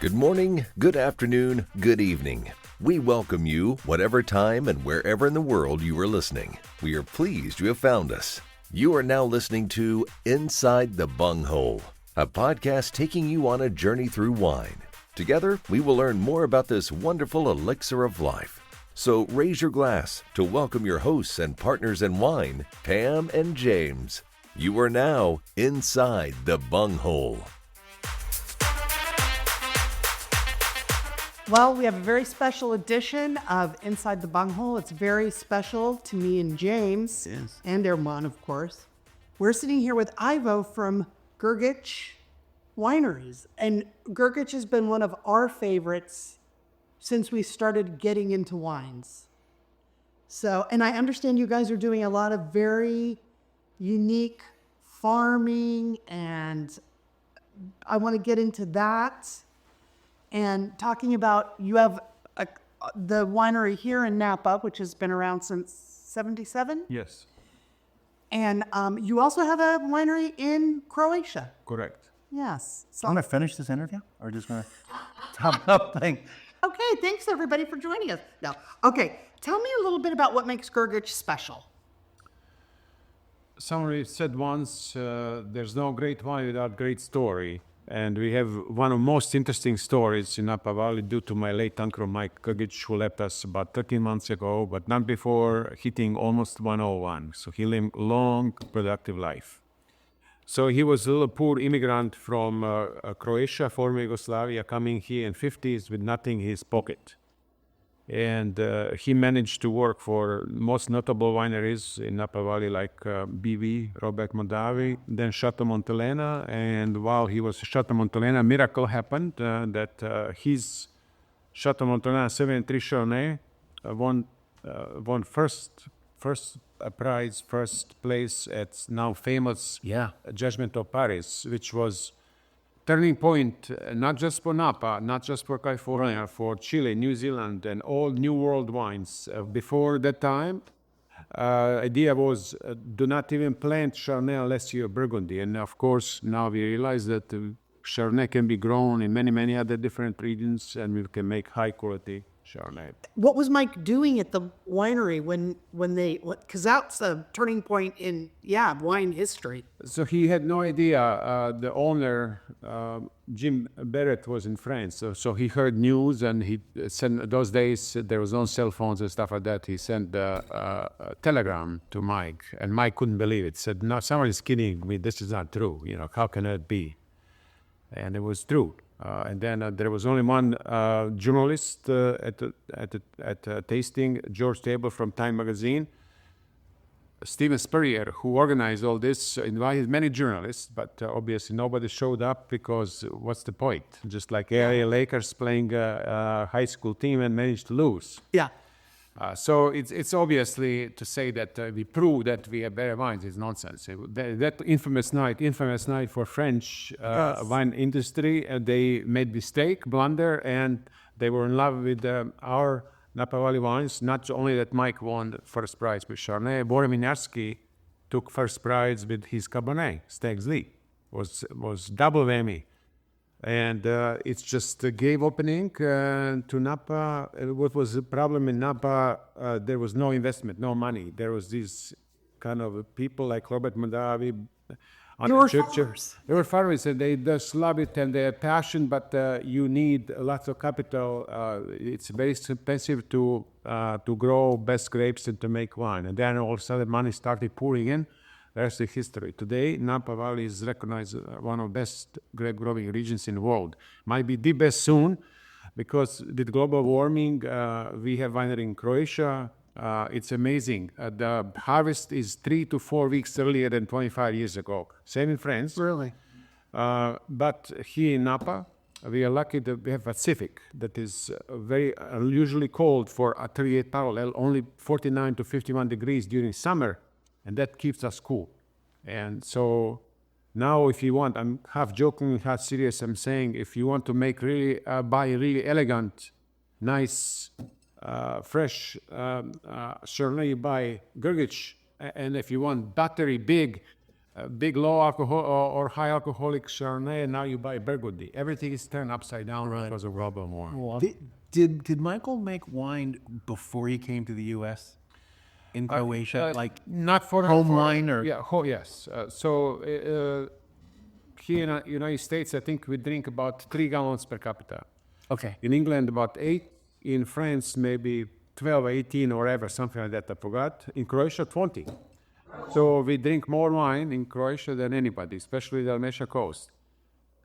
Good morning, good afternoon, good evening. We welcome you, whatever time and wherever in the world you are listening. We are pleased you have found us. You are now listening to Inside the Bunghole, a podcast taking you on a journey through wine. Together, we will learn more about this wonderful elixir of life. So raise your glass to welcome your hosts and partners in wine, Pam and James. You are now inside the bunghole. Well, we have a very special edition of Inside the Bunghole. It's very special to me and James, Yes. and Jeramaz, of course. We're sitting here with Ivo from Grgich Wineries. And Grgich has been one of our favorites since we started getting into wines. So, and I understand you guys are doing a lot of very unique farming, and I want to get into that. And talking about, you have the winery here in Napa, which has been around since 77. Yes, And you also have a winery in Croatia. correct. Yes. So, I'm going to finish this interview, or just going to top up thing? okay, thanks everybody for joining us. No. Okay, tell me a little bit about what makes Grgich special. Somebody said once, there's no great wine without great story. And we have one of the most interesting stories in Napa Valley due to my late uncle, Mike Grgich, who left us about 13 months ago, but not before hitting almost 101. So he lived a long, productive life. So he was a little poor immigrant from Croatia, former Yugoslavia, coming here in 50s with nothing in his pocket. And he managed to work for most notable wineries in Napa Valley like BV, Robert Mondavi, then Chateau Montelena. And while he was at Chateau Montelena, a miracle happened that his Chateau Montelena 73 Chardonnay won first prize, first place at now famous Judgment of Paris, which was turning point, not just for Napa, not just for California, for Chile, New Zealand, and all New World wines. Before that time, idea was do not even plant Chardonnay unless you're Burgundy. And of course, now we realize that Chardonnay can be grown in many, many other different regions, and we can make high quality Chardonnay. What was Mike doing at the winery when they, because that's a turning point in, wine history. So he had no idea. The owner, Jim Barrett, was in France. So he heard news, and he sent, those days there was no cell phones and stuff like that. He sent a telegram to Mike, and Mike couldn't believe it. Said, "No, somebody's kidding me. This is not true. You know, how can it be?" And it was true. And then there was only one journalist at a tasting, George Table from Time magazine. Steven Spurrier, who organized all this, invited many journalists, but obviously nobody showed up because what's the point? Just like LA Lakers playing a high school team and managed to lose. Yeah. So it's obviously to say that we prove that we have better wines is nonsense. That infamous night for French wine industry, they made mistake, blunder, and they were in love with our Napa Valley wines. Not only that Mike won the first prize with Chardonnay, Boris Winiarski took first prize with his Cabernet, Stags Leap. Was double whammy. And it's just a gave opening to Napa. What was the problem in Napa? There was no investment, no money. There was these kind of people like Robert Mondavi. They were farmers. They were farmers, and they just love it and they have passion, but you need lots of capital. It's very expensive to grow best grapes and to make wine. And then all of a sudden money started pouring in. There's the history. Today, Napa Valley is recognized one of the best grape growing regions in the world. Might be the best soon, because with global warming, we have winery in Croatia. It's amazing. The harvest is 3 to 4 weeks earlier than 25 years ago. Same in France. Really? But here in Napa, we are lucky that we have Pacific that is very unusually cold for a 38 parallel, only 49 to 51 degrees during summer. And that keeps us cool. And so now if you want, I'm half joking, half serious, I'm saying if you want to make really, buy really elegant, nice, fresh Chardonnay, you buy Grgich. And if you want battery big, big low alcohol or high alcoholic Chardonnay, and now you buy Burgundy. Everything is turned upside down because of global warming. Did Michael make wine before he came to the U.S. in Croatia? Not for home wine or yes. Here in the United States, I think we drink about 3 gallons per capita. okay. In England, about 8. In France, maybe 12, 18, or whatever, something like that. I forgot. In Croatia, 20. So we drink more wine in Croatia than anybody, especially the Dalmatia coast.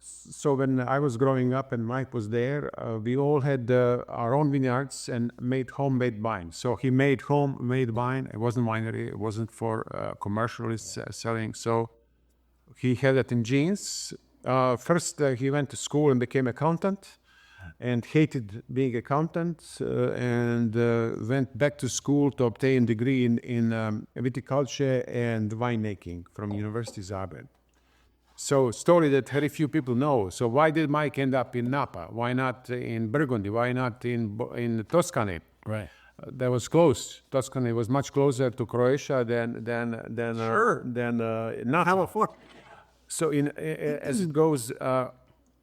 So when I was growing up and Mike was there, we all had our own vineyards and made homemade wine. So he made homemade wine. It wasn't winery. It wasn't for commercially selling. So he had it in genes. First, he went to school and became accountant and hated being accountant and went back to school to obtain a degree in viticulture and winemaking from University Zagreb. So story that very few people know. So why did Mike end up in Napa? Why not in Burgundy? Why not in Tuscany? Right. That was close. Tuscany was much closer to Croatia than Napa. So as it goes,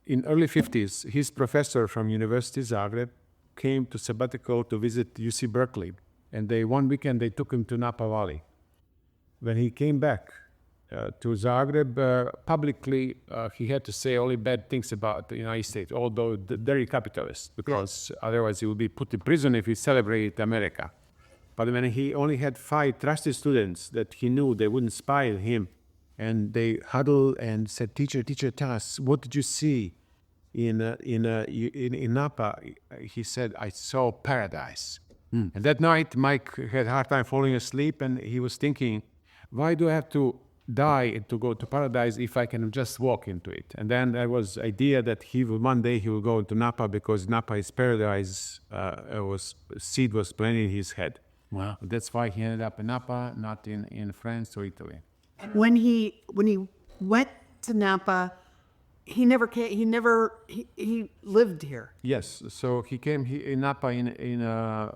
in early 50s, his professor from University Zagreb came to sabbatical to visit UC Berkeley, and one weekend they took him to Napa Valley. When he came back to Zagreb, publicly he had to say only bad things about the United States, although very capitalist, because otherwise he would be put in prison if he celebrated America. But when he only had 5 trusted students that he knew they wouldn't spy on him, and they huddled and said, teacher, tell us, what did you see in Napa? He said, I saw paradise. And that night, Mike had a hard time falling asleep, and he was thinking, why do I have to die to go to paradise if I can just walk into it? And then there was the idea that one day he will go into Napa because Napa is paradise. Seed was planted in his head. Wow. That's why he ended up in Napa, not in France or Italy. When he went to Napa, he lived here. Yes, so he came in Napa in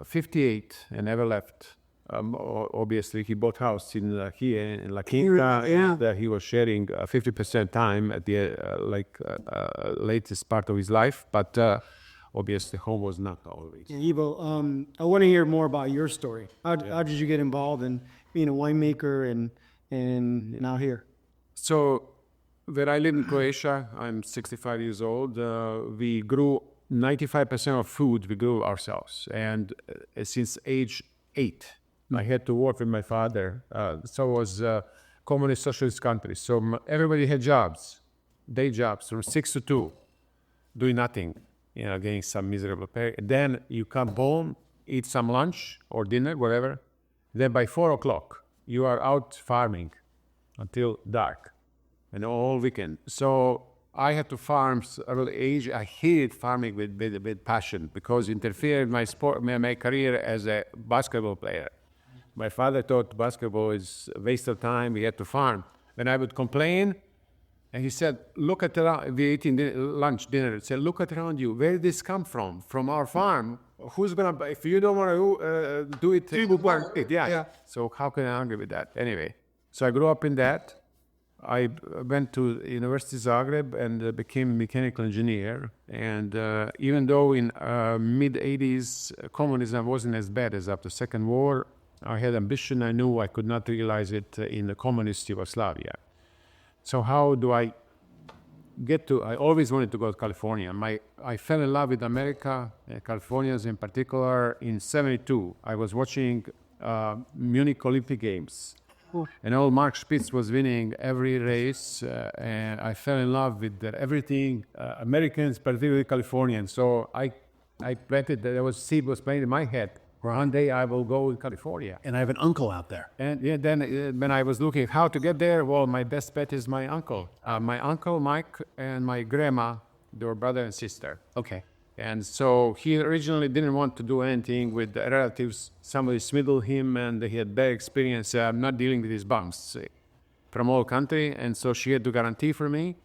58 and never left. Obviously, he bought house here in La Quinta. That he was sharing 50% time at the latest part of his life, but obviously home was not always. Ivo, I want to hear more about your story. How did you get involved in being a winemaker and now here? So when I live in Croatia, I'm 65 years old. We grew 95% of food we grew ourselves, and since age 8, I had to work with my father. So it was communist socialist country. So everybody had jobs, day jobs from 6 to 2, doing nothing, getting some miserable pay. Then you come home, eat some lunch or dinner, whatever. Then by 4 o'clock, you are out farming until dark and all weekend. So I had to farm early age. I hated farming with passion because it interfered with my career as a basketball player. My father thought basketball is a waste of time. We had to farm. Then I would complain, and he said, look at around, we eating dinner. He said, look at around you. Where did this come from? From our farm. Who's going to, if you don't want to do it, who will it? Yeah. So how can I argue with that? Anyway, so I grew up in that. I went to University Zagreb and became a mechanical engineer. And even though in mid-80s, communism wasn't as bad as after the Second War, I had ambition. I knew I could not realize it in the communist Yugoslavia. So how do I get to, I always wanted to go to California. I fell in love with America, Californians in particular, in 72. I was watching Munich Olympic Games. And old Mark Spitz was winning every race, and I fell in love with everything, Americans, particularly Californians. So I planted, seed was planted in my head. One day I will go to California. And I have an uncle out there. And then when I was looking how to get there, well, my best bet is my uncle. My uncle, Mike, and my grandma, they were brother and sister. Okay. And so he originally didn't want to do anything with the relatives. Somebody swindled him, and he had bad experience. I'm not dealing with these bums from all country. And so she had to guarantee for me.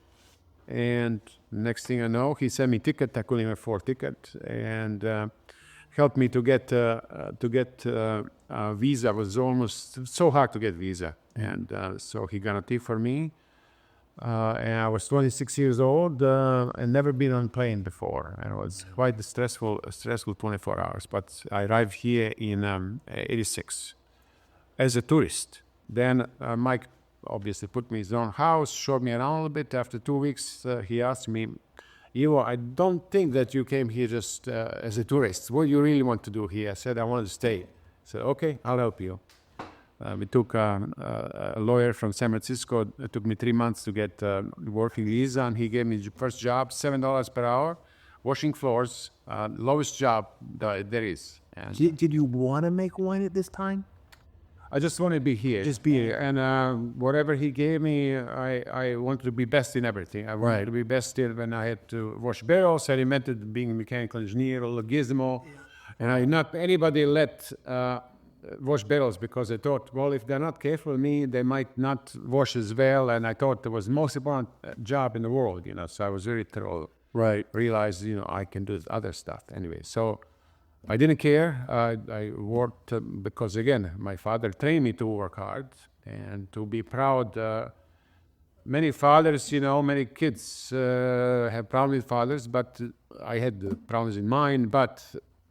And next thing I know, he sent me ticket. I couldn't even afford ticket, and helped me to get visa was almost so hard to get visa. And so he got a tip for me. And I was 26 years old and never been on plane before. And it was quite a stressful 24 hours. But I arrived here in 86 as a tourist. Then Mike obviously put me in his own house, showed me around a little bit. After 2 weeks, he asked me, Ivo, I don't think that you came here just as a tourist. What do you really want to do here? I said, I want to stay. I said, okay, I'll help you. We took a lawyer from San Francisco. It took me 3 months to get working visa, and he gave me the first job, $7 per hour, washing floors, lowest job there is. And Did you want to make wine at this time? I just want to be here. Just be here. And whatever he gave me, I wanted to be best in everything. I wanted to be best in when I had to wash barrels. I invented being a mechanical engineer, a gizmo. And I not anybody let wash barrels because I thought, well, if they're not careful with me, they might not wash as well. And I thought it was the most important job in the world, So I was very thorough. Right. Realized, I can do other stuff anyway. So I didn't care. I worked because, again, my father trained me to work hard and to be proud. Many fathers, many kids have problems with fathers, but I had the problems in mind. But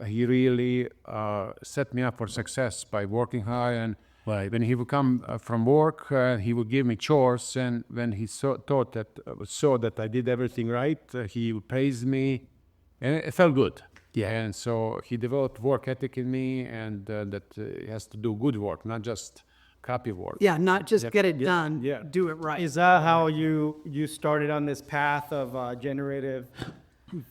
he really set me up for success by working hard. And when he would come from work, he would give me chores. And when he saw that I did everything right, he would praise me. And it felt good. Yeah, and so he developed work ethic in me, and that he has to do good work, not just crappy work. Yeah, not just get it done, do it right. Is that how you started on this path of generative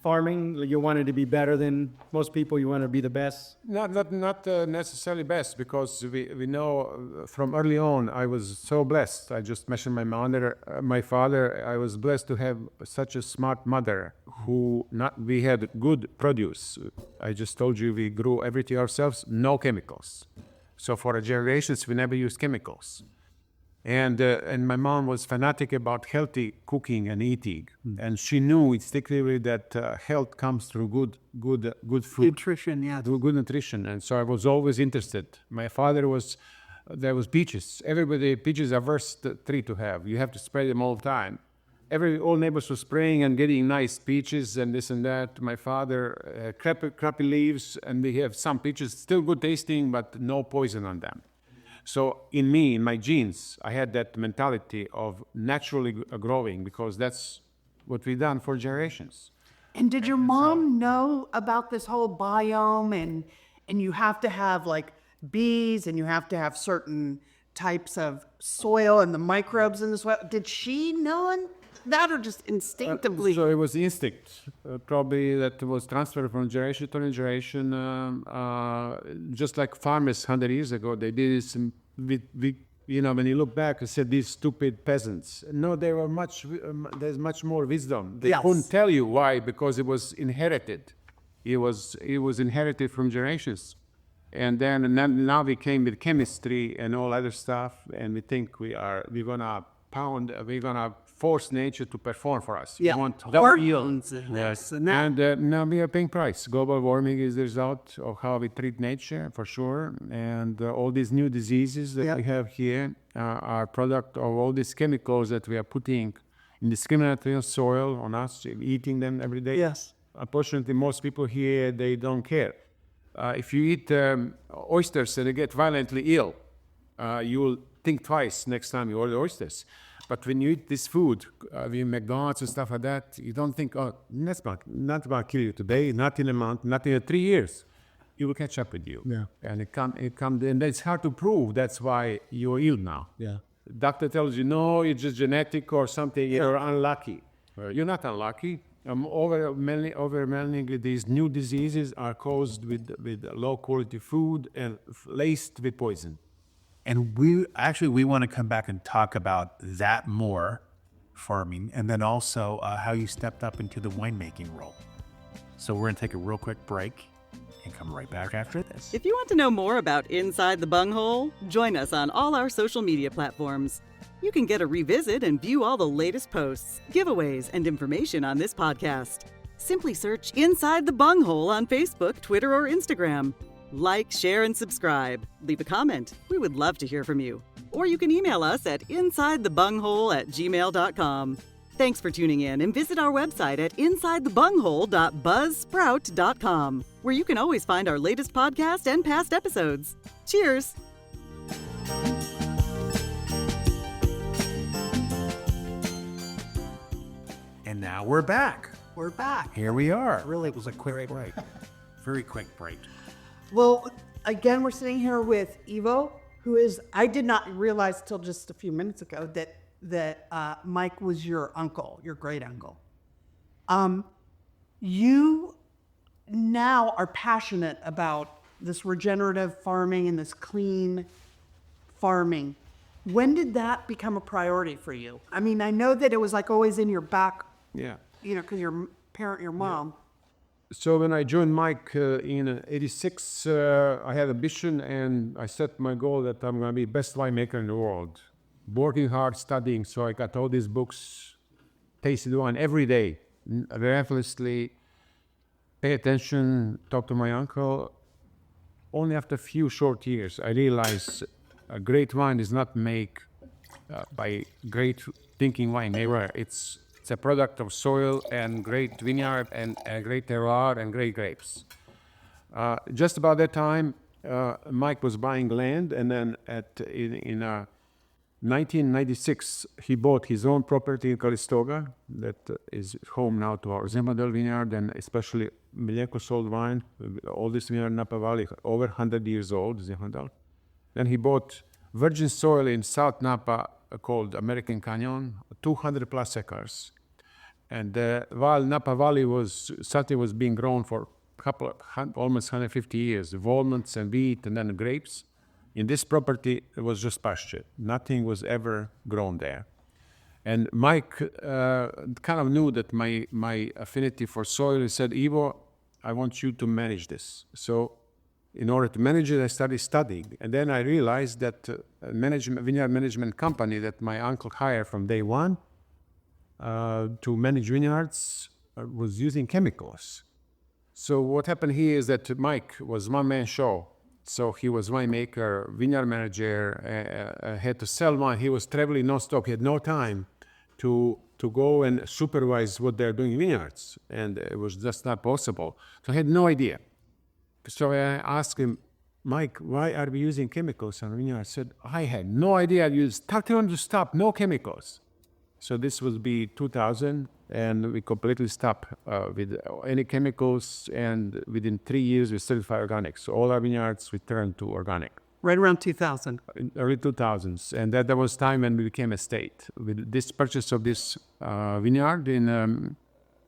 farming? You wanted to be better than most people. You wanted to be the best. Not necessarily best, because we know from early on I was so blessed. I just mentioned my father. I was blessed to have such a smart mother we had good produce. I just told you we grew everything ourselves, no chemicals. So for generations we never used chemicals. And my mom was fanatic about healthy cooking and eating, and she knew instinctively that health comes through good food, Nutrition, yeah. good nutrition. And so I was always interested. My father there was peaches. Peaches are worst tree to have. You have to spray them all the time. All neighbors were spraying and getting nice peaches and this and that. My father crappy leaves, and we have some peaches still good tasting, but no poison on them. So in my genes, I had that mentality of naturally growing, because that's what we've done for generations. And did your mom know about this whole biome and you have to have like bees and you have to have certain types of soil and the microbes in the soil? Did she know that, or just instinctively? So it was instinct, probably, that was transferred from generation to generation. Just like farmers 100 years ago, they did this when you look back, I said, these stupid peasants. No, there's much more wisdom. They couldn't tell you why, because it was inherited. It was inherited from generations. And then now we came with chemistry and all other stuff, and we think we're gonna force nature to perform for us. Yeah. We want Hormones. Yes. And now we are paying price. Global warming is the result of how we treat nature, for sure. And all these new diseases that we have here are product of all these chemicals that we are putting indiscriminately on soil, on us, eating them every day. Yes. Unfortunately, most people here, they don't care. If you eat oysters and you get violently ill, you'll think twice next time you order oysters. But when you eat this food, with McDonald's and stuff like that, you don't think, that's not about kill you today, not in a month, not in 3 years. It will catch up with you. Yeah. And it comes, and it's hard to prove. That's why you're ill now. Yeah. Doctor tells you, no, it's just genetic or something, you're unlucky. You're not unlucky. Overwhelmingly, these new diseases are caused with low quality food and laced with poison. And we want to come back and talk about that more, farming, and then also how you stepped up into the winemaking role. So we're going to take a real quick break and come right back after this. If you want to know more about Inside the Bunghole, join us on all our social media platforms. You can get a revisit and view all the latest posts, giveaways, and information on this podcast. Simply search Inside the Bunghole on Facebook, Twitter, or Instagram. Like, share, and subscribe. Leave a comment. We would love to hear from you. Or you can email us at insidethebunghole@gmail.com. Thanks for tuning in, and visit our website at insidethebunghole.buzzsprout.com, where you can always find our latest podcast and past episodes. Cheers! And now we're back. We're back. Here we are. Really It was a quick break. Very quick break. Well, again, we're sitting here with Ivo, who is, I did not realize till just a few minutes ago that Mike was your uncle, your great uncle. You now are passionate about this regenerative farming and this clean farming. When did that become a priority for you? I mean, I know that it was like always in your back, Yeah. you know, because your parent, your mom. So when I joined Mike in '86, I had a vision and I set my goal that I'm going to be best winemaker in the world. Working hard, studying, so I got all these books, tasted wine every day, relentlessly, pay attention, talk to my uncle. Only after a few short years, I realized a great wine is not made by great thinking winemaker. It's a product of soil and great vineyard and a great terroir and great grapes. Just about that time, Mike was buying land, and then in 1996, he bought his own property in Calistoga that is home now to our Zemodel vineyard, and especially Miljenko sold wine, the oldest vineyard in Napa Valley, over 100 years old, Zemodel. Then he bought virgin soil in South Napa called American Canyon, 200 plus acres. And while Napa Valley something was being grown for almost 150 years, walnuts and wheat and then grapes. In this property, it was just pasture. Nothing was ever grown there. And Mike kind of knew that my affinity for soil. He said, Ivo, I want you to manage this. So in order to manage it, I started studying. And then I realized that vineyard management company that my uncle hired from day one to manage vineyards was using chemicals. So what happened here is that Mike was one-man show. So he was winemaker, vineyard manager, had to sell wine. He was traveling non-stop. He had no time to go and supervise what they're doing in vineyards. And it was just not possible. So I had no idea. So I asked him, Mike, why are we using chemicals on vineyards? I said, I had no idea. Tell him to stop, no chemicals. So this would be 2000, and we completely stopped with any chemicals, and within 3 years we certified organic. So all our vineyards we turned to organic. Right around 2000. In early 2000s, and that was time when we became a state. With this purchase of this vineyard in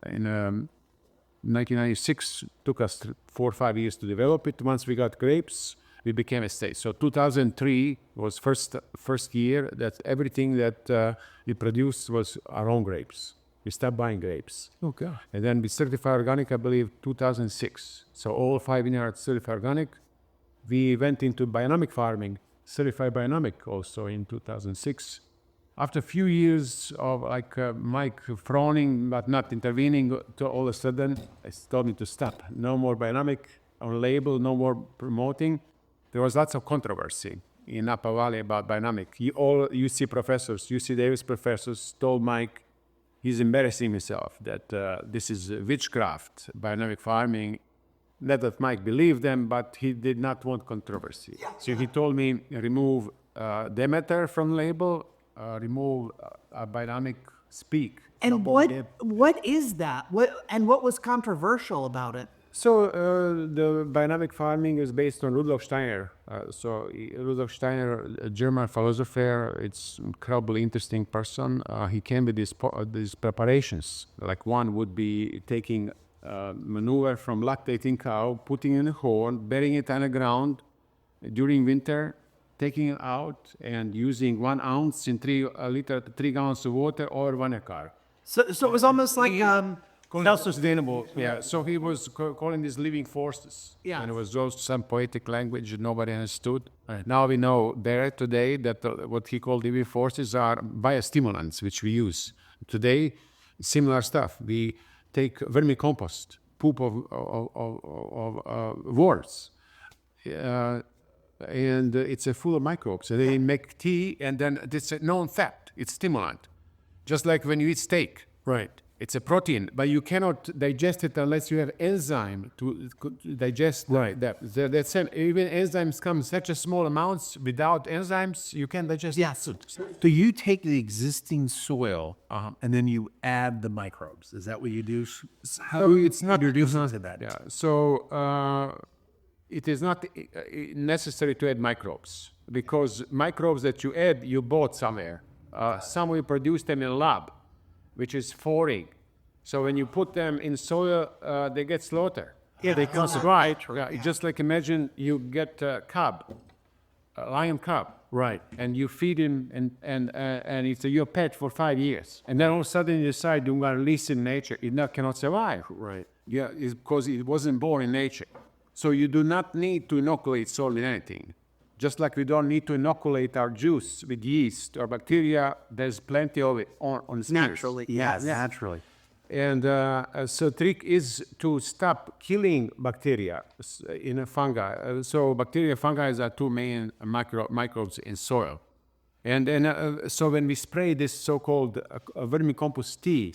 1996, took us 4 or 5 years to develop it. Once we got grapes, we became a state. So 2003 was first year that everything that we produced was our own grapes. We stopped buying grapes. Okay. And then we certified organic, I believe, 2006. So all 5 vineyards certified organic. We went into biodynamic farming, certified biodynamic also in 2006. After a few years of Mike frowning but not intervening, all of a sudden, he told me to stop. No more biodynamic on label, no more promoting. There was lots of controversy in Napa Valley about biodynamic. UC professors, UC Davis professors told Mike he's embarrassing himself, that this is witchcraft, biodynamic farming. Not that Mike believed them, but he did not want controversy. So he told me, remove Demeter from label, remove biodynamic speak. And what is that? What was controversial about it? So the biodynamic farming is based on Rudolf Steiner. Rudolf Steiner, a German philosopher, it's incredibly interesting person. He came with these preparations. Like one would be taking manure from lactating cow, putting in a horn, burying it on the ground during winter, taking it out and using 1 ounce in 3 gallons of water over 1 acre. So it was almost like Self-sustainable. Yeah. So he was calling these living forces. Yeah. And it was just some poetic language that nobody understood. Now we know today that what he called living forces are biostimulants, which we use. Today, similar stuff. We take vermicompost, poop of worms, and it's full of microbes. So they make tea, and then it's a known fact. It's stimulant, just like when you eat steak. Right. It's a protein, but you cannot digest it unless you have enzyme to digest that. That's it. Even enzymes come in such a small amounts. Without enzymes, you can't digest. Yeah. So you take the existing soil and then you add the microbes. Is that what you do? How it's not introduce us to that? Yeah. So it is not necessary to add microbes, because microbes that you add, you bought somewhere. Some we produce them in a lab, which is foreign. So when you put them in soil, they get slaughtered. Yeah, they come Right. Yeah. Just like imagine you get a cub, a lion cub. Right. And you feed him, and it's your pet for 5 years. And then all of a sudden you decide you're going to release in nature. It cannot survive. Right. Yeah, it's because it wasn't born in nature. So you do not need to inoculate soil in anything. Just like we don't need to inoculate our juice with yeast or bacteria, there's plenty of it on skins. Naturally. Yes, naturally. And so trick is to stop killing bacteria in a fungi. So bacteria, fungi are two main microbes in soil. And so when we spray this so-called vermicompost tea,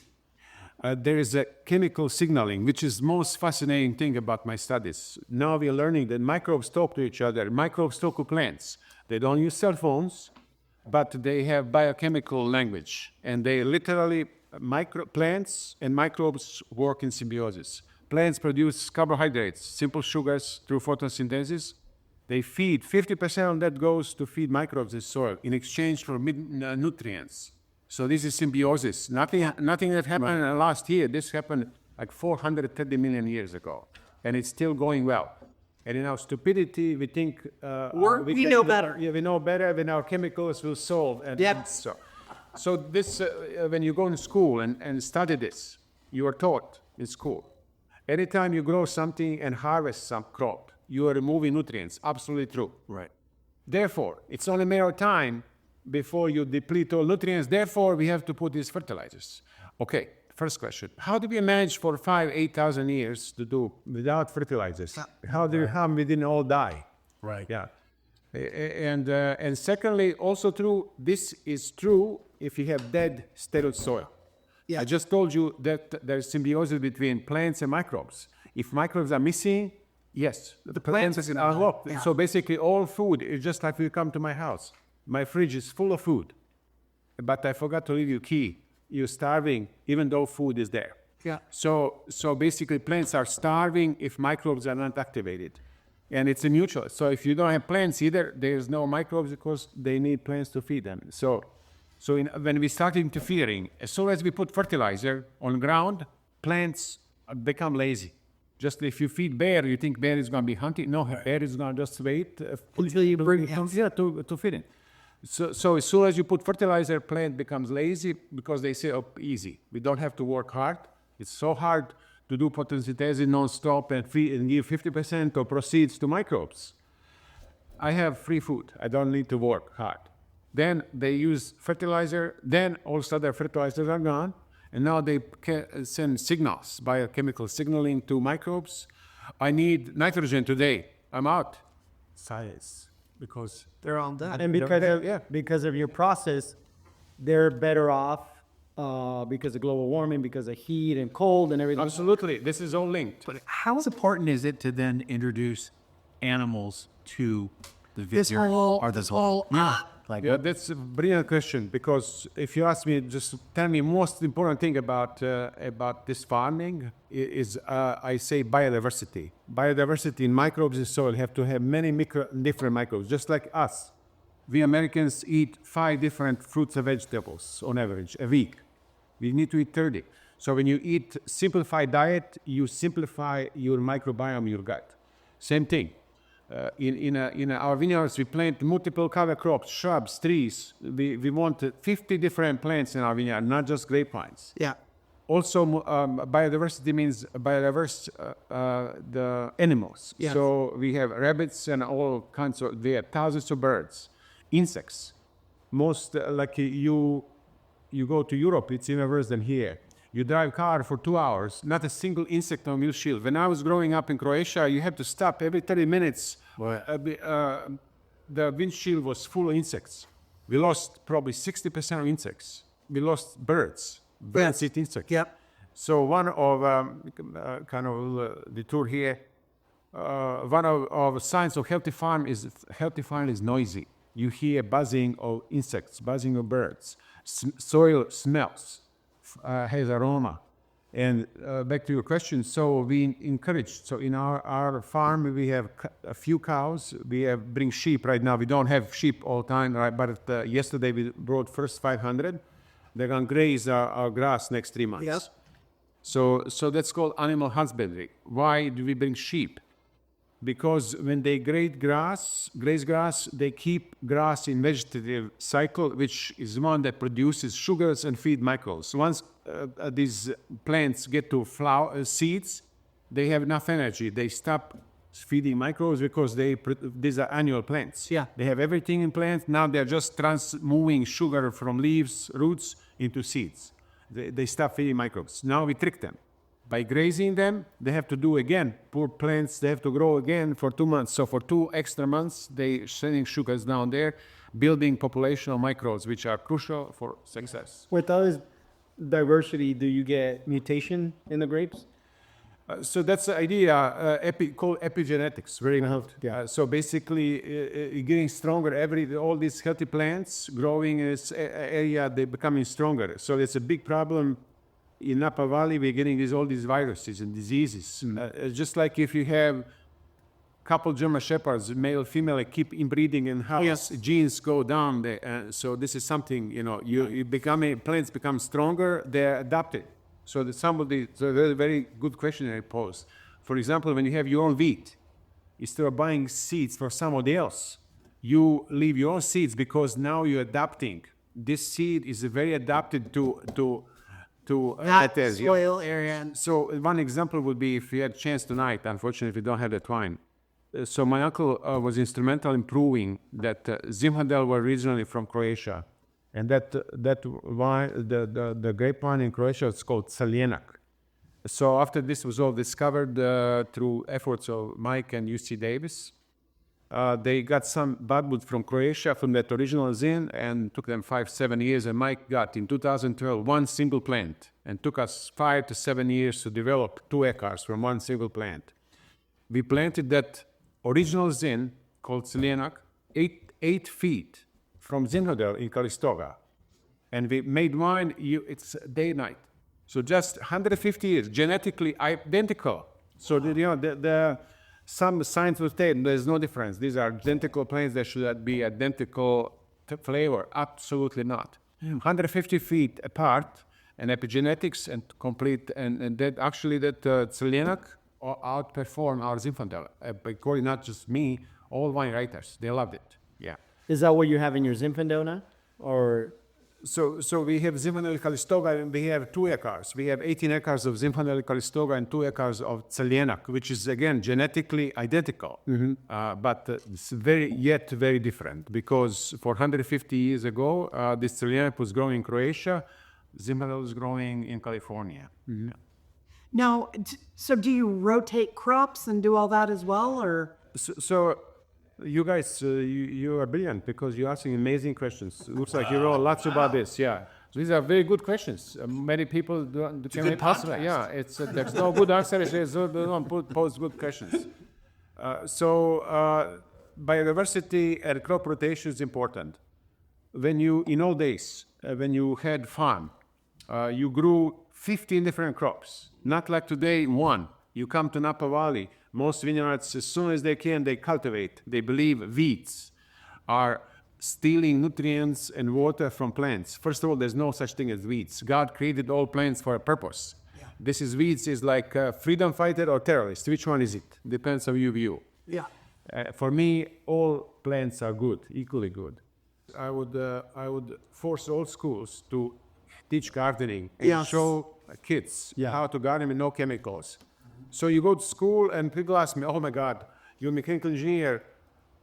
there is a chemical signaling, which is most fascinating thing about my studies. Now we are learning that microbes talk to each other. Microbes talk to plants. They don't use cell phones, but they have biochemical language. And they literally, plants and microbes work in symbiosis. Plants produce carbohydrates, simple sugars through photosynthesis. They feed, 50% of that goes to feed microbes in soil in exchange for nutrients. So this is symbiosis. Nothing that happened last year. This happened like 430 million years ago, and it's still going well. And in our stupidity, we think we know better. Yeah, we know better. When our chemicals will solve. And Yep. So this, when you go in school and study this, you are taught in school. Anytime you grow something and harvest some crop, you are removing nutrients. Absolutely true. Right. Therefore, it's only a matter of time before you deplete all nutrients. Therefore, we have to put these fertilizers. Okay, first question. How do we manage for 8,000 years to do without fertilizers? How we didn't all die? Right. Yeah. And secondly, also true, this is true if you have dead, sterile soil. Yeah. I just told you that there's symbiosis between plants and microbes. If microbes are missing, yes, the plants are locked. Yeah. So basically all food is just like you come to my house. My fridge is full of food, but I forgot to leave you key. You're starving even though food is there. Yeah. So basically plants are starving if microbes are not activated. And it's a mutual. So if you don't have plants either, there's no microbes because they need plants to feed them. So when we start interfering, as soon as we put fertilizer on ground, plants become lazy. Just if you feed bear, you think bear is going to be hunting. No, bear is going to just wait Until you bring to feed it. So as soon as you put fertilizer, plant becomes lazy because they say, oh, easy. We don't have to work hard. It's so hard to do photosynthesis non-stop and give 50% of proceeds to microbes. I have free food. I don't need to work hard. Then they use fertilizer. Then all of a sudden fertilizers are gone. And now they send signals, biochemical signaling to microbes. I need nitrogen today. I'm out. Science. Because They're all done. And because of your process, they're better off because of global warming, because of heat and cold and everything. absolutely, this is all linked. But how important is it to then introduce animals to the vineyard? Yeah, that's a brilliant question, because if you ask me, just tell me most important thing about this farming is I say biodiversity. Biodiversity in microbes in soil have to have many different microbes, just like us. We Americans eat 5 different fruits and vegetables on average a week. We need to eat 30. So when you eat simplified diet, you simplify your microbiome, your gut. Same thing. In our vineyards, we plant multiple cover crops, shrubs, trees. We want 50 different plants in our vineyard, not just grapevines. Yeah. Also, biodiversity means biodiverse the animals. Yes. So we have rabbits and all kinds of, we have thousands of birds, insects. Most, like you go to Europe, it's even worse than here. You drive car for 2 hours, not a single insect on windshield. When I was growing up in Croatia, you had to stop every 30 minutes The windshield was full of insects. We lost probably 60% of insects. We lost birds. Birds eat insects. Yep. So one of the tour here. One of signs of healthy farm is noisy. You hear buzzing of insects, buzzing of birds. Soil smells, has aroma. And back to your question, so we encourage. So in our farm, we have a few cows. We bring sheep right now. We don't have sheep all the time, right? But yesterday we brought first 500. They're going to graze our grass next 3 months. Yes. So that's called animal husbandry. Why do we bring sheep? Because when they graze grass, they keep grass in vegetative cycle, which is one that produces sugars and feed microbes. Once these plants get to seeds, they have enough energy. They stop feeding microbes because these are annual plants. Yeah. They have everything in plants. Now they're just moving sugar from leaves, roots into seeds. They stop feeding microbes. Now we trick them. By grazing them, they have to do again. Poor plants, they have to grow again for 2 months. So for 2 extra months, they sending sugars down there, building populational microbes, which are crucial for success. With all this diversity, do you get mutation in the grapes? So that's the idea called epigenetics. Very good. Yeah. So basically, getting stronger. All these healthy plants growing in this area, they're becoming stronger. So it's a big problem. In Napa Valley, we're getting all these viruses and diseases. Just like if you have a couple German shepherds, male, female, keep inbreeding in house, genes go down. So this is something, plants become stronger, they're adapted. So very, very good question I posed. For example, when you have your own wheat, instead of buying seeds for somebody else, you leave your own seeds because now you're adapting. This seed is very adapted to that soil area. So one example would be if you had a chance tonight. Unfortunately, we don't have that wine. So my uncle was instrumental in proving that Zinfandel were originally from Croatia, and that wine, the grape wine in Croatia, is called Celjenak. So after this was all discovered through efforts of Mike and UC Davis, they got some budwood from Croatia, from that original Zin, and took them 5-7 years. And Mike got, in 2012, one single plant. And took us 5 to 7 years to develop 2 acres from one single plant. We planted that original Zin, called Celjenak, 8 feet from Zinfandel in Calistoga. And we made wine, it's day and night. So just 150 years, genetically identical. So, some science will say there's no difference. These are identical plants that should be identical flavor. Absolutely not. 150 feet apart, and epigenetics and complete, and that actually Celjenak outperformed our Zinfandel. According not just me, all wine writers, they loved it. Yeah. Is that what you have in your Zinfandel now? Or So we have Zinfandel Calistoga, and we have 2 acres. We have 18 acres of Zinfandel Calistoga and 2 acres of Celjenak, which is, again, genetically identical. But it's very different, because 450 years ago, this Celjenak was growing in Croatia, Zinfandel was growing in California. Now, so do you rotate crops and do all that as well, or? So you guys, you are brilliant, because you're asking amazing questions. It looks like you know lots about this. Yeah, so these are very good questions. Many people don't possible. Yeah, there's no good answer. They don't pose good questions. Biodiversity and crop rotation is important. In old days, when you had farm, you grew 15 different crops. Not like today, one. You come to Napa Valley, most vineyards, as soon as they can, they cultivate. They believe weeds are stealing nutrients and water from plants. First of all, there's no such thing as weeds. God created all plants for a purpose. Yeah. Weeds is like freedom fighter or terrorist. Which one is it? Depends on your view. Yeah. For me, all plants are good, equally good. I would force all schools to teach gardening and show kids how to garden with no chemicals. So you go to school and people ask me, oh my God, you're a mechanical engineer,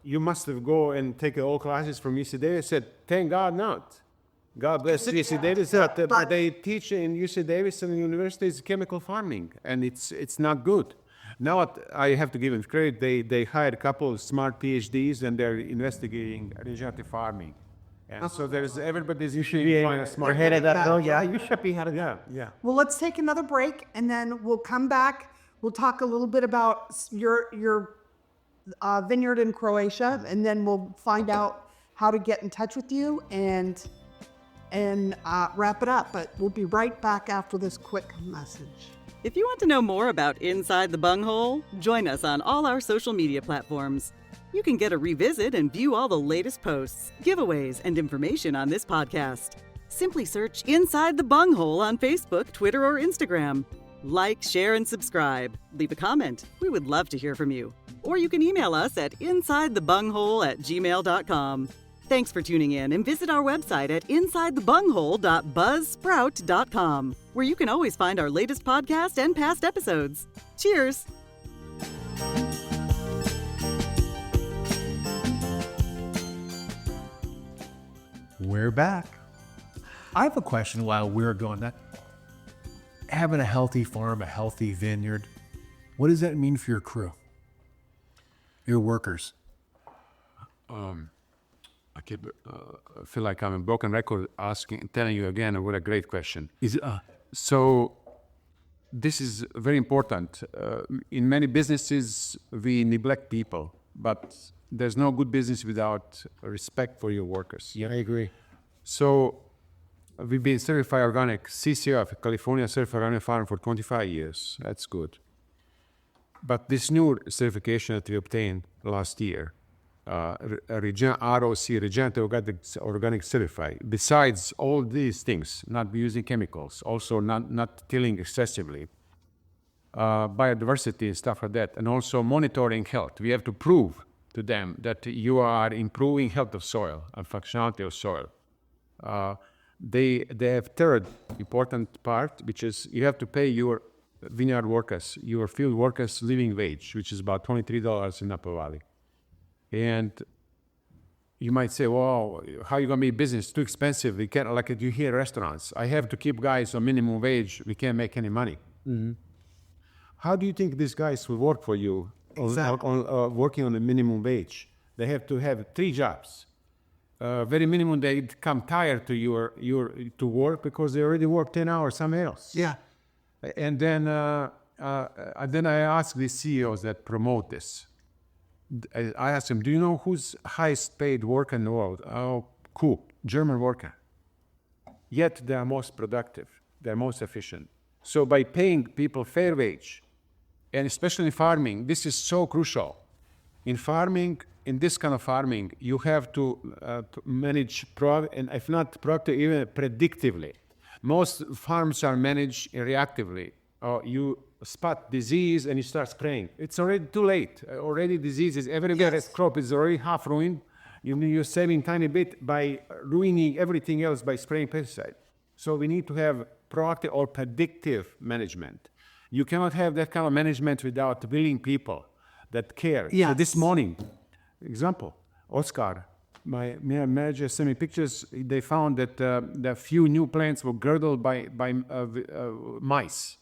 you must have go and take all classes from UC Davis. I said, thank God not. God bless UC Davis. But they teach in UC Davis and universities chemical farming, and it's not good. Now I have to give them credit. They hired a couple of smart PhDs and they're investigating regenerative farming. And so everybody's usually find a smart. We're headed that. Oh yeah, you should be headed. Yeah. Well, let's take another break, and then we'll come back. We'll talk a little bit about your vineyard in Croatia, and then we'll find out how to get in touch with you and wrap it up. But we'll be right back after this quick message. If you want to know more about Inside the Bunghole, join us on all our social media platforms. You can get a revisit and view all the latest posts, giveaways, and information on this podcast. Simply search Inside the Bunghole on Facebook, Twitter, or Instagram. Like, share, and subscribe. Leave a comment. We would love to hear from you. Or you can email us at insidethebunghole@gmail.com. Thanks for tuning in, and visit our website at insidethebunghole.buzzsprout.com, where you can always find our latest podcast and past episodes. Cheers! We're back. I have a question while we're going that. Having a healthy farm, a healthy vineyard, what does that mean for your crew? Your workers? I feel like I'm a broken record telling you again what a great question. So this is very important. In many businesses, we neglect people, but there's no good business without respect for your workers. Yeah, I agree. So we've been certified organic, CCF, California Certified Organic Farm for 25 years. That's good. But this new certification that we obtained last year, ROC, Regenerative Organic Certified, besides all these things, not using chemicals, also not tilling excessively, biodiversity and stuff like that, and also monitoring health. We have to prove to them that you are improving health of soil and functionality of soil. They have third important part, which is you have to pay your vineyard workers, your field workers living wage, which is about $23 in Napa Valley. And you might say, well, how are you going to be business? Too expensive. We can't, like you hear restaurants. I have to keep guys on minimum wage. We can't make any money. Mm-hmm. How do you think these guys will work for you working on a minimum wage? They have to have 3 jobs. Very minimum, they come tired to to work because they already work 10 hours somewhere else. Yeah. And then I ask the CEOs that promote this. I ask them, do you know who's highest paid worker in the world? Oh, cool, German worker. Yet they are most productive, they're most efficient. So by paying people fair wage, and especially in farming, this is so crucial. In farming, in this kind of farming, you have to manage, and if not proactively, even predictively. Most farms are managed reactively. You spot disease and you start spraying. It's already too late. Already diseases, everybody's crop is already half ruined. You're saving tiny bit by ruining everything else by spraying pesticide. So we need to have proactive or predictive management. You cannot have that kind of management without willing people that care. Yes. So this morning, example, Oscar, my manager sent me pictures. They found that the few new plants were girdled by mice.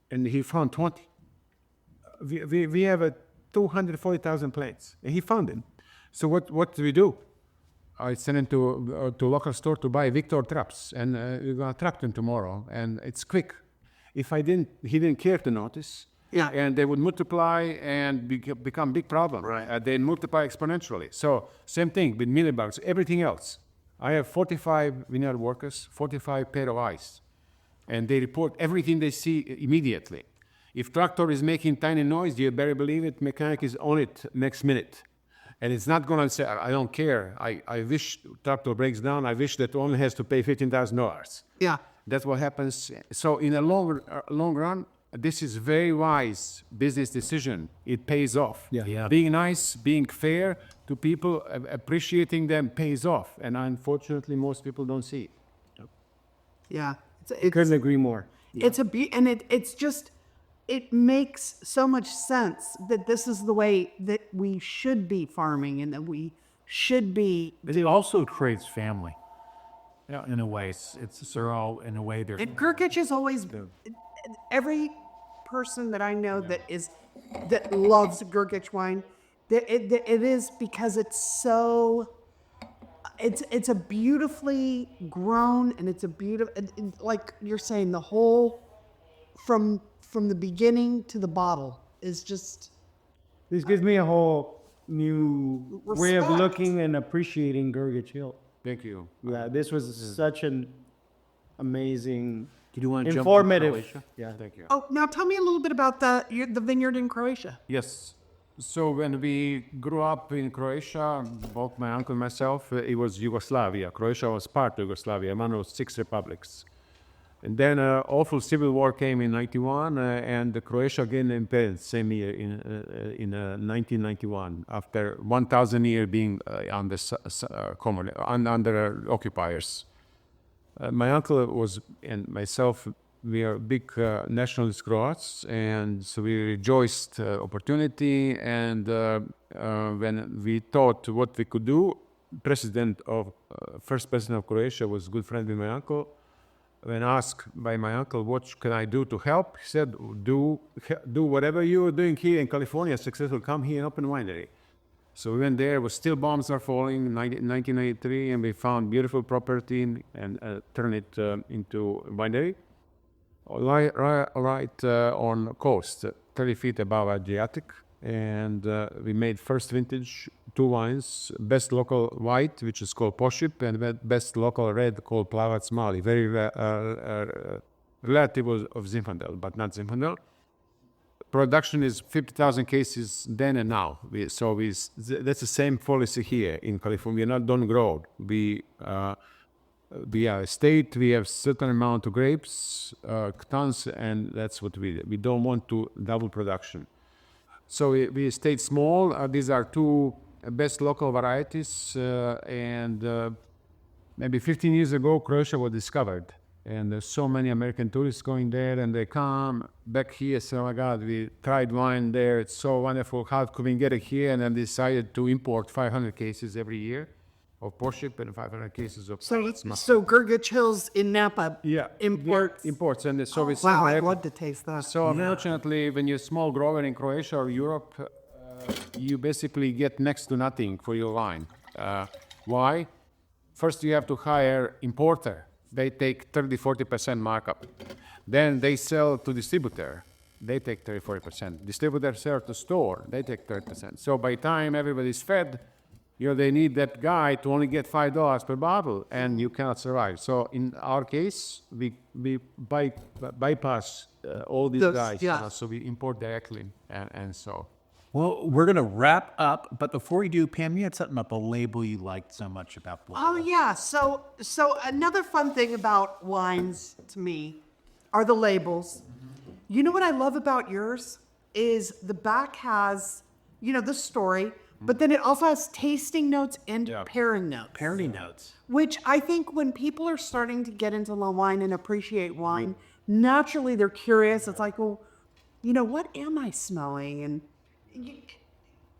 And he found 20. We have 240,000 plants, and he found them. So what do we do? I sent him to local store to buy Victor traps, and we're gonna trap them tomorrow, and it's quick. If he didn't care to notice, yeah, and they would multiply and become big problem. Right. They multiply exponentially. So same thing with mealybugs, everything else. I have 45 vineyard workers, 45 pair of eyes. And they report everything they see immediately. If tractor is making tiny noise, you better believe it, mechanic is on it next minute. And it's not going to say, I don't care. I wish tractor breaks down. I wish that only has to pay $15,000. Yeah. That's what happens. So in a long run, this is very wise business decision. It pays off. Yeah. Being nice, being fair to people, appreciating them pays off. And unfortunately, most people don't see it. Yeah. Couldn't agree more. It's it makes so much sense that this is the way that we should be farming and that we should be. But it also creates family. Yeah, in a way, it's all in a way. And Grgich is always person that I know that loves Grgich wine. It is because it's so. It's a beautifully grown, and it's a beautiful, like you're saying, the whole from the beginning to the bottle is just. This gives me a whole new way of Respect. looking and appreciating Grgich Hills. Thank you. Yeah, this was such an amazing, Did you want to informative. jump to Croatia? Yeah. Thank you. Oh, now tell me a little bit about the vineyard in Croatia. Yes. So when we grew up in Croatia, both my uncle and myself, it was Yugoslavia. Croatia was part of Yugoslavia, one of 6 republics. And then awful civil war came in 91, and Croatia again invaded same year in 1991, after 1,000 years being under occupiers. My uncle was, and myself, we are big nationalist Croats, and so we rejoiced opportunity. And when we thought what we could do, first president of Croatia was a good friend with my uncle. When asked by my uncle, what can I do to help? He said, do whatever you are doing here in California, successful, come here and open a winery. So we went there, still bombs are falling in 1983, and we found beautiful property and turned it into a winery. Right on the coast, 30 feet above Adriatic. And we made first vintage 2 wines, best local white, which is called Poship, and best local red called Plavac Mali, very relative of Zinfandel, but not Zinfandel. Production is 50,000 cases then and now. That's the same policy here in California. We don't grow. We are a state, we have certain amount of grapes, tons, and that's what we do. We don't want to double production. So we stayed small. These are 2 best local varieties, and maybe 15 years ago, Croatia was discovered. And there's so many American tourists going there, and they come back here, say, oh my God, we tried wine there, it's so wonderful, how could we get it here? And then decided to import 500 cases every year of Poship and 500 cases of So Grgich Hills in Napa imports. And so we wow, I'd love to taste that. So unfortunately, when you're a small grower in Croatia or Europe, you basically get next to nothing for your wine. Why? First, you have to hire importer. They take 30-40% markup. Then they sell to distributor. They take 30-40%. Distributor sell to store. They take 30%. So by the time everybody's fed, they need that guy to only get $5 per bottle, and you cannot survive. So in our case, we bypass all these guys. Yeah. So we import directly, and so. Well, we're going to wrap up, but before we do, Pam, you had something about the label you liked so much about the Oh yeah, so another fun thing about wines to me are the labels. You know what I love about yours is the back has, the story, but then it also has tasting notes and pairing notes. Pairing notes. Which I think when people are starting to get into wine and appreciate wine, naturally they're curious. It's like, well, what am I smelling? And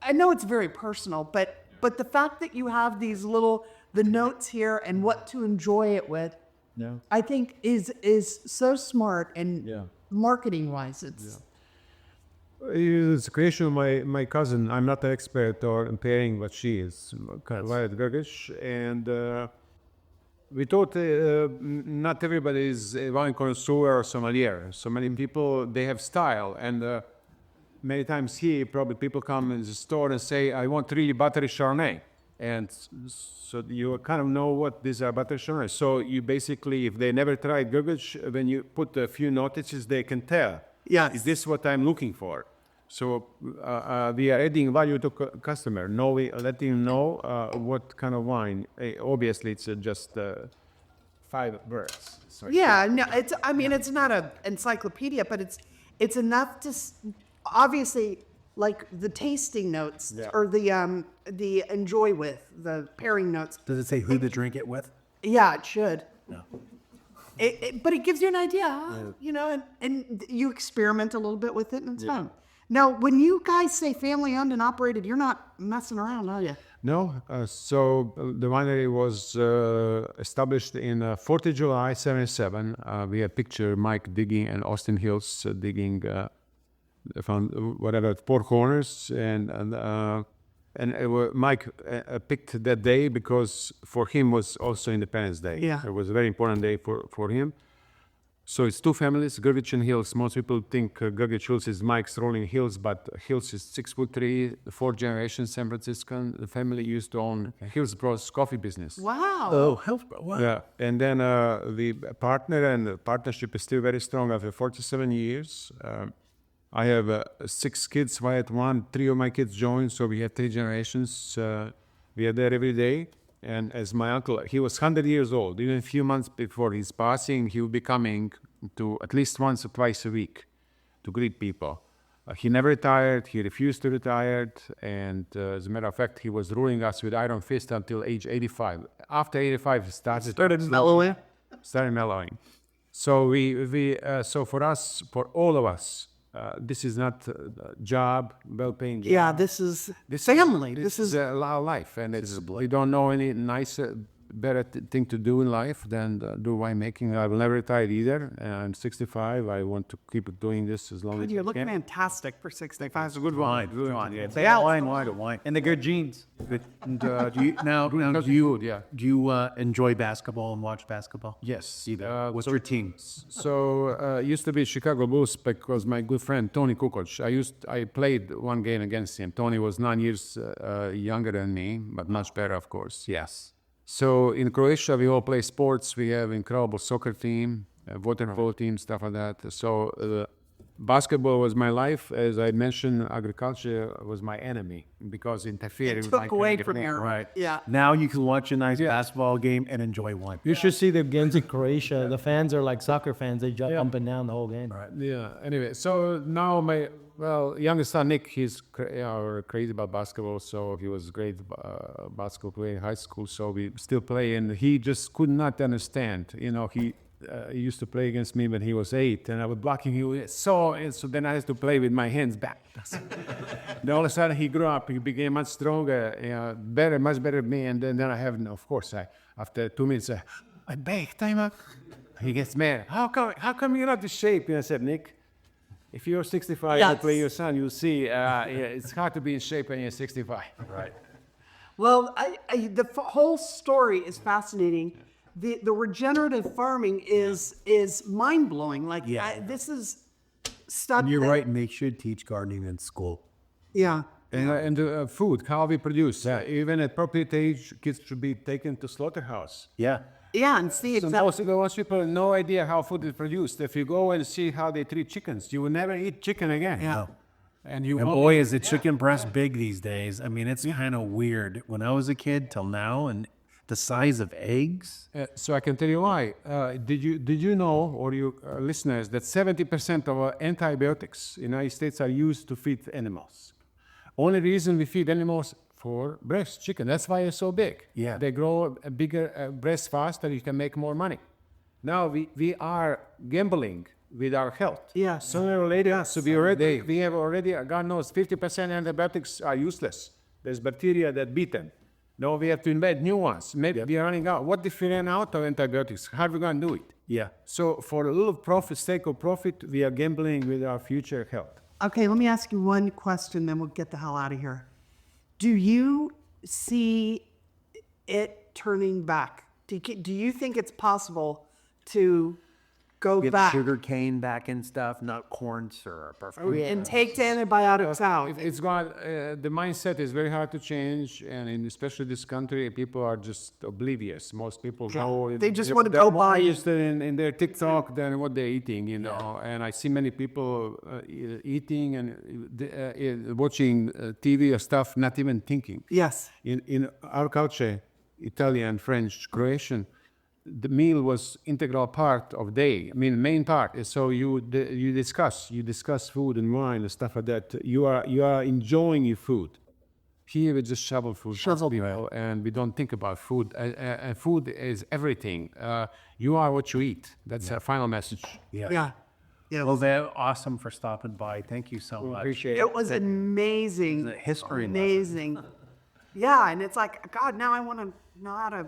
I know it's very personal, but the fact that you have these the notes here and what to enjoy it with, I think is so smart, and marketing wise, it's It's a creation of my cousin. I'm not an expert on pairing, but she is, Violet Grgich, and we thought not everybody is a wine connoisseur or sommelier. So many people, they have style, and many times here, probably people come in the store and say, I want really buttery Chardonnay. And so you kind of know what these are, buttery Chardonnay. So you basically, if they never tried Grgich, when you put a few notices, they can tell. Yes. Is this what I'm looking for? So we are adding value to customer. Letting him know what kind of wine. Obviously, it's just 5 words. So it's not an encyclopedia, but it's enough to obviously like the tasting notes or the enjoy with the pairing notes. Does it say who to drink it with? Yeah, it should. No. But it gives you an idea, and you experiment a little bit with it, and it's fun. Now, when you guys say family-owned and operated, you're not messing around, are you? No. So the winery was established in 4th of July, 1977. We had picture Mike digging and Austin Hills digging found whatever 4 corners, and Mike picked that day because for him was also Independence Day. Yeah. It was a very important day for him. So it's 2 families, Grgich and Hills. Most people think Grgich Hills is Mike's rolling hills, but Hills is 6'3", 4 generations San Franciscan. The family used to own Hills Bros coffee business. Wow. Oh, health. Wow. Yeah, and then the partner and the partnership is still very strong after 47 years. I have 6 kids, I had 3 of my kids joined, so we had 3 generations. We are there every day. And as my uncle, he was 100 years old. Even a few months before his passing, he would be coming to at least once or twice a week to greet people. He never retired. He refused to retire. And as a matter of fact, he was ruling us with iron fist until age 85. After 85, he started mellowing. Started mellowing. So so for us, for all of us, this is not a job, well-paying job. Yeah, this is family. This is our life, and we don't know any nicer, better thing to do in life than do winemaking. I will never retire either. I'm 65. I want to keep doing this as long as you I look can. fantastic for 65. It's a good wine. Good wine. Yeah. Say out. Wine. And the good genes. And, do you enjoy basketball and watch basketball? Yes. What's your team? So used to be Chicago Bulls because my good friend Tony Kukoc. I played one game against him. Tony was 9 years younger than me, but much better, of course. Yes. So in Croatia, we all play sports. We have incredible soccer team, water polo team, stuff like that. So basketball was my life. As I mentioned, agriculture was my enemy because it interfered with my took away from career. your Right. Yeah. Now you can watch a nice basketball game and enjoy wine. You should see the games in Croatia. The fans are like soccer fans. They jump up and down the whole game. Right. Yeah. Anyway, so now my youngest son Nick, he's crazy about basketball. So he was a great basketball player in high school. So we still play, and he just could not understand. He used to play against me when he was 8, and I would block him. He was so then I had to play with my hands back. Then all of a sudden he grew up. He became much stronger, much better than me. And then I have, of course, after 2 minutes, I beg time up. He gets mad. How come you're not in shape? And I said, Nick, if you're 65 and play your son, you'll see it's hard to be in shape when you're 65. Right. Well, the whole story is fascinating. The regenerative farming is mind blowing. Like this is stuff. And you're right, and they should teach gardening in school. Yeah. And food, how we produce. Even at appropriate age, kids should be taken to slaughterhouse. Yeah. Yeah, and see So exactly. most people have no idea how food is produced. If you go and see how they treat chickens, you will never eat chicken again. Yeah. And you And won't- boy, is the chicken breast big these days. I mean, it's kind of weird. When I was a kid till now, and the size of eggs. So I can tell you why. Did you know, or you listeners, that 70% of our antibiotics in the United States are used to feed animals? Only reason we feed animals for breast chicken. That's why they're so big. Yeah. They grow a bigger breast faster. You can make more money. Now we are gambling with our health. Yeah. Sooner or later, so we have already, God knows, 50% antibiotics are useless. There's bacteria that beat them. Now we have to invent new ones. Maybe we are running out. What if we run out of antibiotics? How are we going to do it? Yeah. So for a little sake of profit, we are gambling with our future health. Okay, let me ask you one question, then we'll get the hell out of here. Do you see it turning back? Do you think it's possible to go Get back sugar cane back and stuff, not corn syrup. and take the antibiotics out? It's gone. The mindset is very hard to change, and in especially this country, people are just oblivious. Most people go. They just want to they're go more buy. interested in their TikTok than what they're eating, And I see many people eating and watching TV or stuff, not even thinking. Yes. In our culture, Italian, French, Croatian, the meal was integral part of day. I mean, main part. So you discuss food and wine and stuff like that. You are enjoying your food. Here we just shovel food, and we don't think about food. And food is everything. You are what you eat. That's our final message. Yeah. Well, they're awesome for stopping by. Thank you so much. Appreciate It was amazing. It's a history lesson. Amazing. Yeah, and it's like, God, now I want to know how to.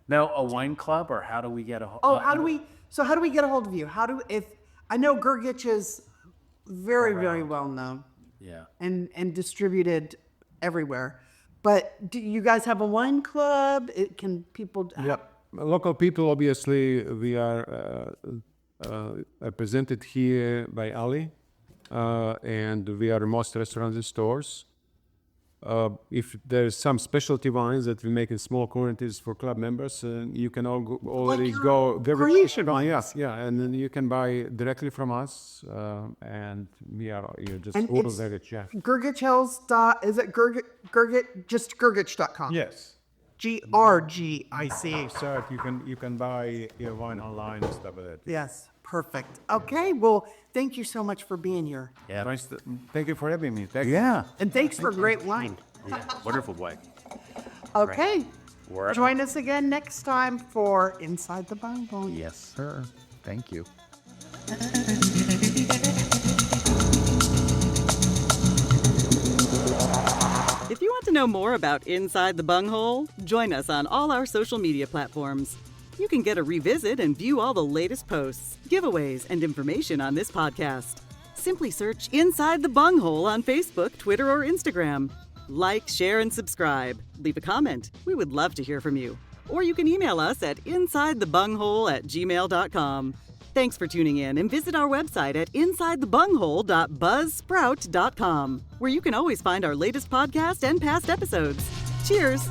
Now, a wine club, or how do we get a? How do we get a hold of you? If I know Grgich's very well known. Yeah. And distributed everywhere. But do you guys have a wine club? Can people? Yep. Local people, obviously, we are represented here by Ali, and we are most restaurants and stores. If there's some specialty wines that we make in small quantities for club members, you can already go very Croatian wines. Yes, yeah, and then you can buy directly from us, and we are just And all it's Grgich, yeah. Grgich Hills. Is it Grgich? Just Grgich.com. Yes. GRGIC. So you can buy your wine online and stuff like that. Yes, perfect. Okay, well, thank you so much for being here. Yeah. Thank you for having me. Thank you. Yeah. And thanks for great wine. Wonderful wine. Okay. We're- Join us again next time for Inside the Bible. Yes, sir. Thank you. If you want to know more about Inside the Bunghole, join us on all our social media platforms. You can get a revisit and view all the latest posts, giveaways, and information on this podcast. Simply search Inside the Bunghole on Facebook, Twitter, or Instagram. Like, share, and subscribe. Leave a comment. We would love to hear from you. Or you can email us at insidethebunghole@gmail.com. Thanks for tuning in, and visit our website at insidethebunghole.buzzsprout.com, where you can always find our latest podcast and past episodes. Cheers!